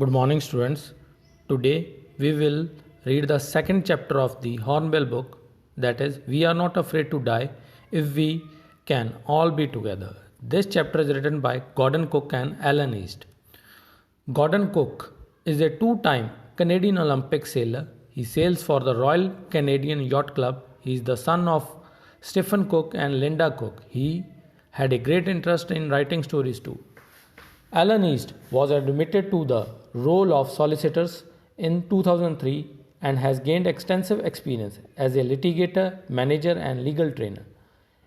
Good morning, students. Today we will read the second chapter of the Hornbill book, that is, We Are Not Afraid to Die If We Can All Be Together. This chapter is written by Gordon Cook and Alan East. Gordon Cook is a two-time Canadian Olympic sailor. He sails for the Royal Canadian Yacht Club. He is the son of Stephen Cook and Linda Cook. He had a great interest in writing stories too. Alan East was admitted to the role of solicitors in 2003 and has gained extensive experience as a litigator, manager, and legal trainer.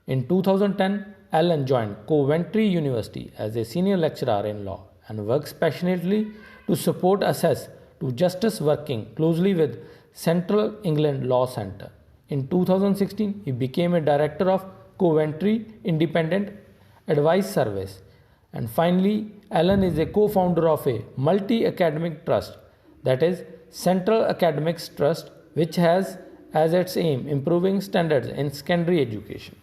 In 2010, Alan joined Coventry University as a senior lecturer in law and works passionately to support access to justice, working closely with Central England Law Centre. In 2016, he became a director of Coventry Independent Advice Service. And finally, Alan is a co-founder of a multi-academic trust, that is Central Academics Trust, which has as its aim improving standards in secondary education.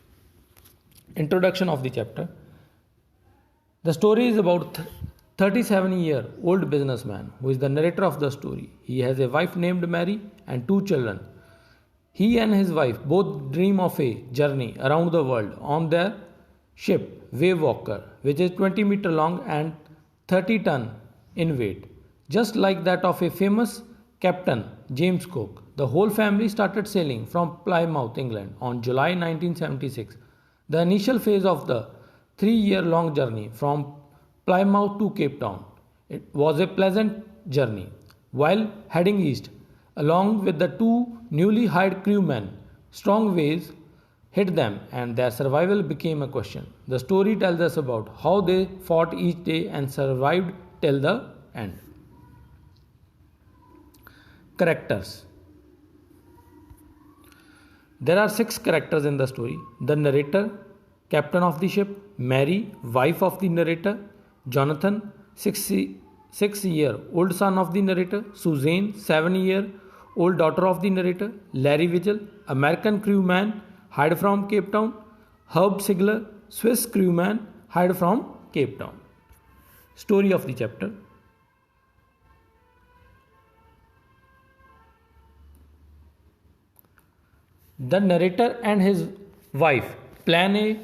Introduction of the chapter. The story is about 37-year-old businessman who is the narrator of the story. He has a wife named Mary and two children. He and his wife both dream of a journey around the world on their ship Wave Walker, which is 20-meter long and 30 ton in weight, just like that of a famous captain James Cook. The whole family started sailing from Plymouth, England on July 1976. The initial phase of the 3-year-long journey from Plymouth to Cape Town. It was a pleasant journey. While heading east, along with the two newly hired crewmen, strong waves hit them and their survival became a question. The story tells us about how they fought each day and survived till the end. Characters. There are 6 characters in the story: the narrator, captain of the ship; Mary, wife of the narrator; Jonathan, 6-year-old son of the narrator; Suzanne, 7-year-old daughter of the narrator; Larry Vigil, American crewman hired from Cape Town; Herb Sigler, Swiss crewman hired from Cape Town. Story of the chapter. The narrator and his wife plan a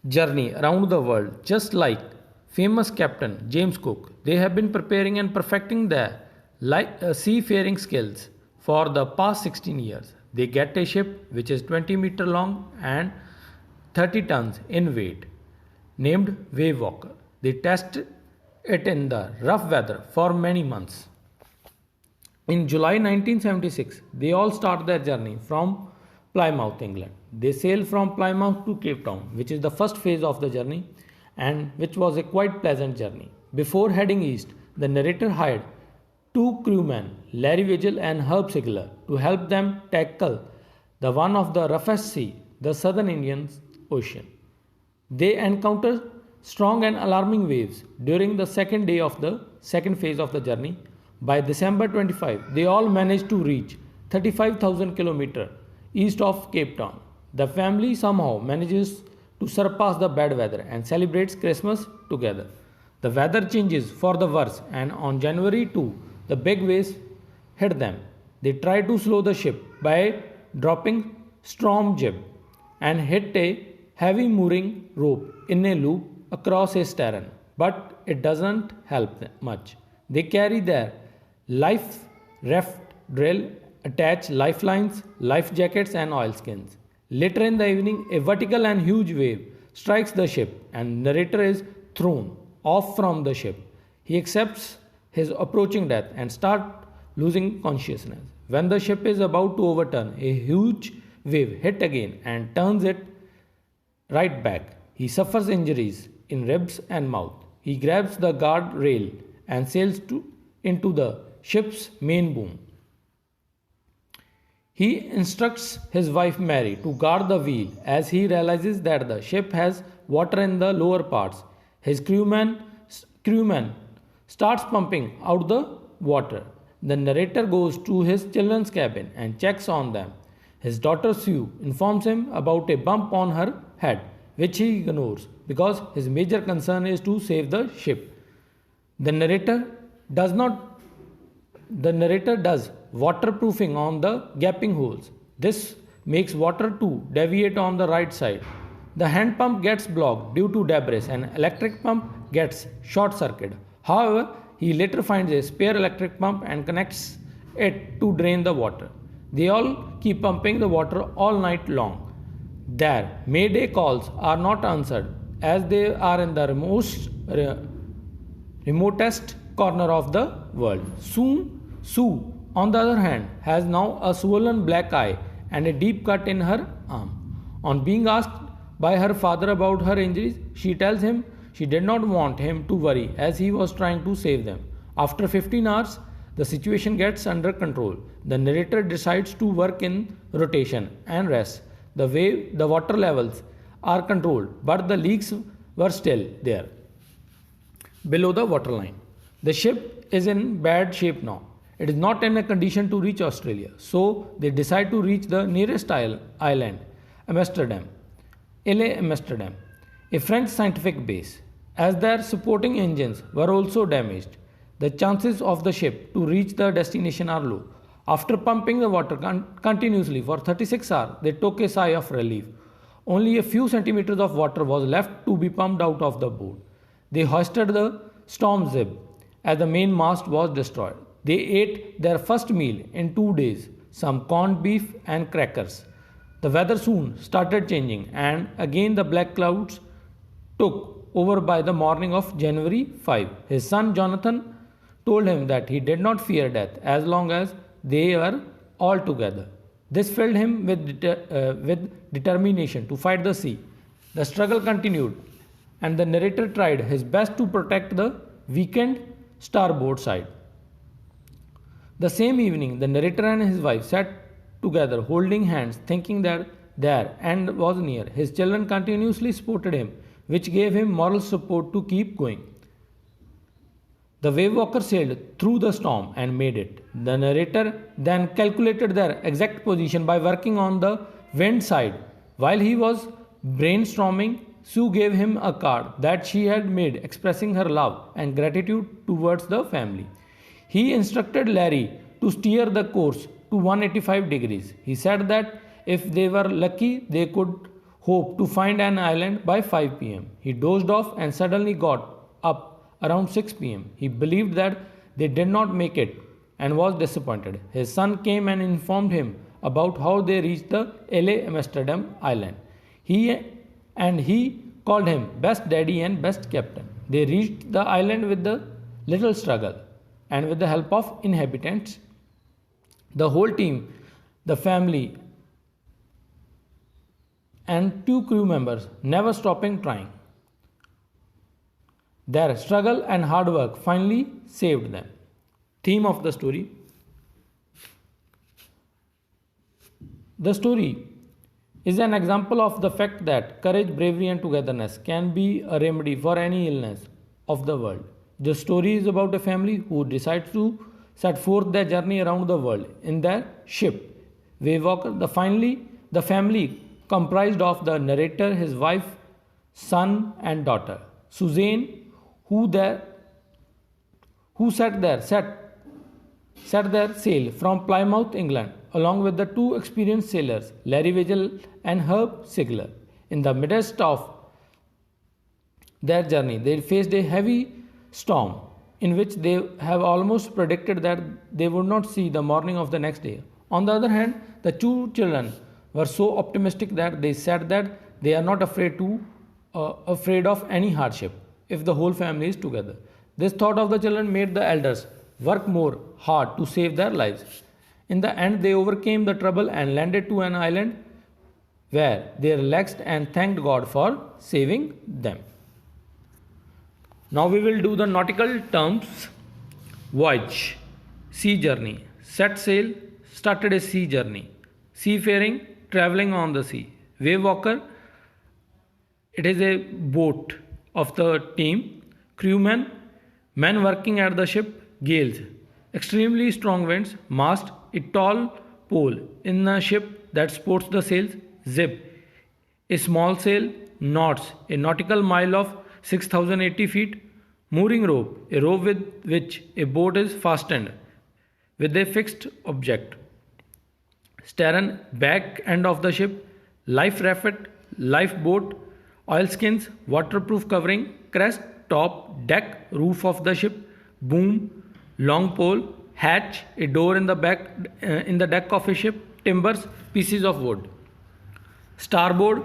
journey around the world just like famous captain James Cook. They have been preparing and perfecting their seafaring skills for the past 16 years. They get a ship which is 20-meter long and 30 tons in weight, named Wave Walker. They test it in the rough weather for many months. In July 1976, they all start their journey from Plymouth, England. They sail from Plymouth to Cape Town, which is the first phase of the journey and which was a quite pleasant journey. Before heading east, the narrator hired 2 crewmen, Larry Vigil and Herb Sigler, to help them tackle the one of the roughest sea, the Southern Indian Ocean. They encountered strong and alarming waves during the second day of the second phase of the journey. By December 25, they all managed to reach 35,000 kilometers east of Cape Town. The family somehow manages to surpass the bad weather and celebrates Christmas together. The weather changes for the worse, and on January 2, the big waves hit them. They tried to slow the ship by dropping storm jib and hit a heavy mooring rope in a loop across a stern, but it doesn't help them much. They carry their life raft drill, attach lifelines, life jackets, and oilskins. Later in the evening, a vertical and huge wave strikes the ship, and the narrator is thrown off from the ship. He accepts his approaching death and starts losing consciousness. When the ship is about to overturn, a huge wave hits again and turns it right back. He suffers injuries in ribs and mouth. He grabs the guard rail and sails into the ship's main boom. He instructs his wife Mary to guard the wheel as he realizes that the ship has water in the lower parts. His crewman starts pumping out the water. The narrator goes to his children's cabin and checks on them. His daughter Sue informs him about a bump on her head, which he ignores because his major concern is to save the ship. The narrator does not the narrator does waterproofing on the gaping holes. This makes water to deviate on the right side. The hand pump gets blocked due to debris and electric pump gets short circuited. However, he later finds a spare electric pump and connects it to drain the water. They all keep pumping the water all night long. Their mayday calls are not answered as they are in the remotest corner of the world. Soon, Sue, on the other hand, has now a swollen black eye and a deep cut in her arm. On being asked by her father about her injuries, she tells him she did not want him to worry as he was trying to save them. After 15 hours, the situation gets under control. The narrator decides to work in rotation and rest. The water levels are controlled, but the leaks were still there below the waterline. The ship is in bad shape now. It is not in a condition to reach Australia, so they decide to reach the nearest island, Amsterdam, Ile Amsterdam, a French scientific base. As their supporting engines were also damaged, the chances of the ship to reach the destination are low. After pumping the water continuously for 36 hours, they took a sigh of relief. Only a few centimeters of water was left to be pumped out of the boat. They hoisted the storm jib as the main mast was destroyed. They ate their first meal in 2 days, some corned beef and crackers. The weather soon started changing, and again the black clouds took over by the morning of January 5. His son Jonathan told him that he did not fear death as long as they were all together. This filled him with determination to fight the sea. The struggle continued, and the narrator tried his best to protect the weakened starboard side. The same evening, the narrator and his wife sat together holding hands, thinking that their end was near. His children continuously supported him, which gave him moral support to keep going. The wave walker sailed through the storm and made it. The narrator then calculated their exact position by working on the wind side. While he was brainstorming, Sue gave him a card that she had made expressing her love and gratitude towards the family. He instructed Larry to steer the course to 185 degrees. He said that if they were lucky, they could hope to find an island by 5 pm. He dozed off and suddenly got up around 6 pm. He believed that they did not make it and was disappointed. His son came and informed him about how they reached the Ile Amsterdam island. He called him best daddy and best captain. They reached the island with the little struggle and with the help of inhabitants. The whole team, the family, and 2 crew members never stopping trying. Their struggle and hard work finally saved them. Theme of the story. The story is an example of the fact that courage, bravery, and togetherness can be a remedy for any illness of the world. The story is about a family who decides to set forth their journey around the world in their ship, Wavewalker. The family comprised of the narrator, his wife, son, and daughter. Suzanne, who set their sail from Plymouth, England, along with the 2 experienced sailors, Larry Vigil and Herb Sigler. In the midst of their journey, they faced a heavy storm in which they have almost predicted that they would not see the morning of the next day. On the other hand, the 2 children were so optimistic that they said that they are not afraid of any hardship if the whole family is together. This thought of the children made the elders work more hard to save their lives. In the end, they overcame the trouble and landed to an island where they relaxed and thanked God for saving them. Now we will do the nautical terms. Voyage, sea journey. Set sail, started a sea journey. Seafaring, traveling on the sea. Wavewalker, it is a boat of the team. Crewmen, men working at the ship. Gales, extremely strong winds. Mast, a tall pole in the ship that supports the sails. Zip, a small sail. Knots, a nautical mile of 6080 feet. Mooring rope, a rope with which a boat is fastened with a fixed object. Stern, back end of the ship, life raft, lifeboat, oilskins, waterproof covering, crest, top, deck, roof of the ship, boom, long pole, hatch, a door in the back in the deck of a ship, timbers, pieces of wood. Starboard,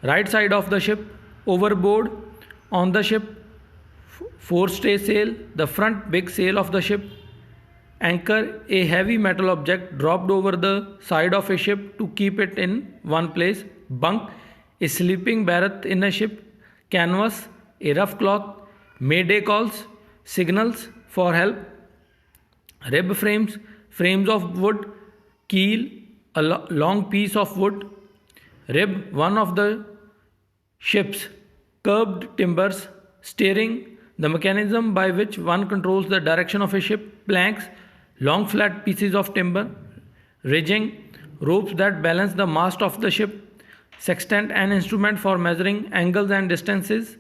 right side of the ship, overboard, on the ship, forestay sail, the front big sail of the ship, anchor, a heavy metal object dropped over the side of a ship to keep it in one place, bunk, a sleeping berth in a ship, canvas, a rough cloth, mayday calls, signals for help, rib frames, frames of wood, keel, a long piece of wood, rib, one of the ship's curved timbers, steering, the mechanism by which one controls the direction of a ship, planks, long flat pieces of timber, rigging, ropes that balance the mast of the ship, sextant, an instrument for measuring angles and distances,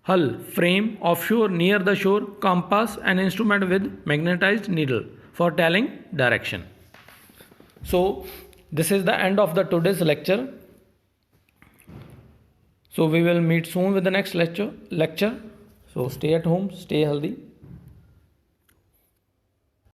hull, frame, offshore, near the shore, compass, an instrument with magnetized needle for telling direction. So this is the end of the today's lecture. So we will meet soon with the next lecture. So stay at home, stay healthy.